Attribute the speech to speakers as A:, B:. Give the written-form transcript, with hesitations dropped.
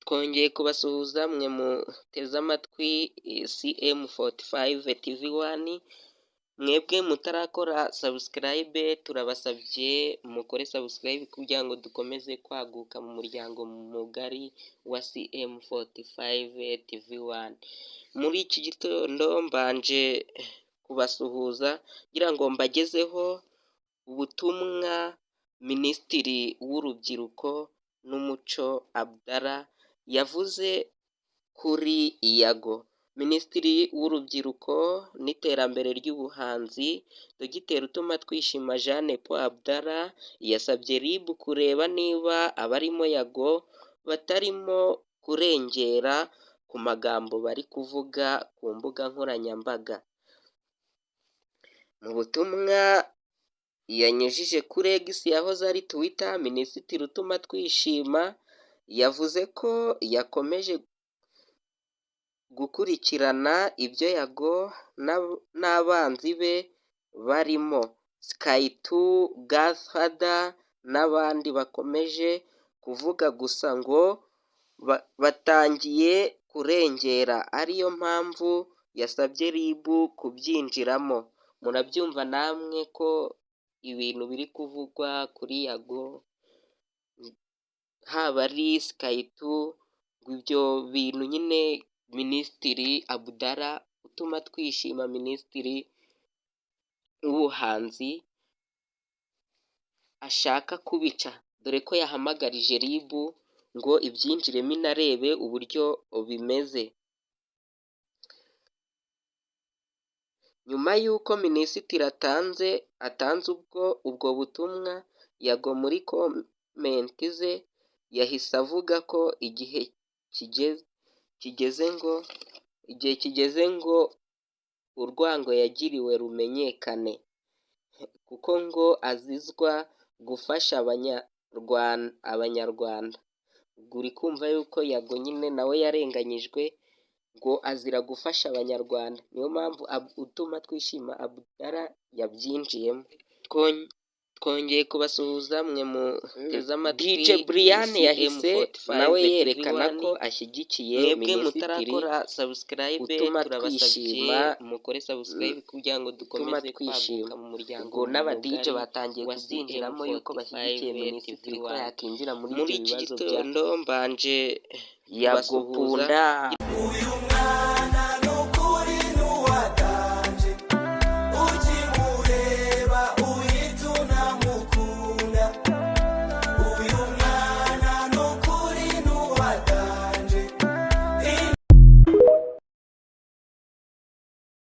A: Twongeye kubasuhuza mwe muteze amatwi CM45 TV1, mwebwe mutarakora subscribe turabasabye mukore subscribe kugira ngo dukomeze kwaguka mu muryango mugari wa CM45 TV1. Muri iki gitondo mbanje kubasuhuza kugira ngo mbagezeho ubutumwa Minisitiri w'Urubyiruko n'Umuco Abdallah yavuze kuri Yago. Minisitiri w'Urubyiruko n'Iterambere ry'Ubuhanzi Dogiteri Utumatwishima Jeanne Paul Abdallah yasabye RIB kureba niba abarimo Yago batarimo kurengera ku magambo bari kuvuga ku mbuga nkoranyambaga. Mu butumwa yanyujije kuri X yahoze ari Twitter, Minisitiri Utumatwishima yavuze ko yakomeje gukurikirana ibyo Yago n'abanzi be barimo Sky2, Godfather n'abandi bakomeje kuvuga gusa ngo batangiye kurengera, ariyo mpamvu yasabye RIB kubyinjiramo. Murabyumva namwe ko ibintu biri kuvugwa kuri Yago haba ari Sky2, ibyo bintu nyine Minisitiri Abdallah Utumatwishima, Minisitiri w'Ubuhanzi ashaka kubica, dore ko yahamagarije RIB ngo ibyinjiremo inarebe uburyo bimeze. Nyuma y'uko Minisitiri atanze ubwo butumwa, Yago muri komenti ze yahise avuga ko igihe kigeze ngo urwango yagiriwe rumenyekane, kuko ngo azizwa gufasha abanyarwanda. Ubwo uri kumva yuko Yago nyine nawe yarenganyijwe ngo azira gufasha abanyarwanda, niyo mpamvu Utumatwishima Abdallah yabyinjiyemo. Twongeye kubasuhuza mwe muteze amatwi. DJ Brian yahise nawe yerekana ko ashyigikiye Minisitiri Utumatwishima, mukore subscribe kugira ngo dukomeze kwaguka mu muryango. N'aba DJ batangiye kubyinjiramo yuko bashyigikiye Minisitiri ko yakinjira muri iki gitondo mbanje kubasuhuza.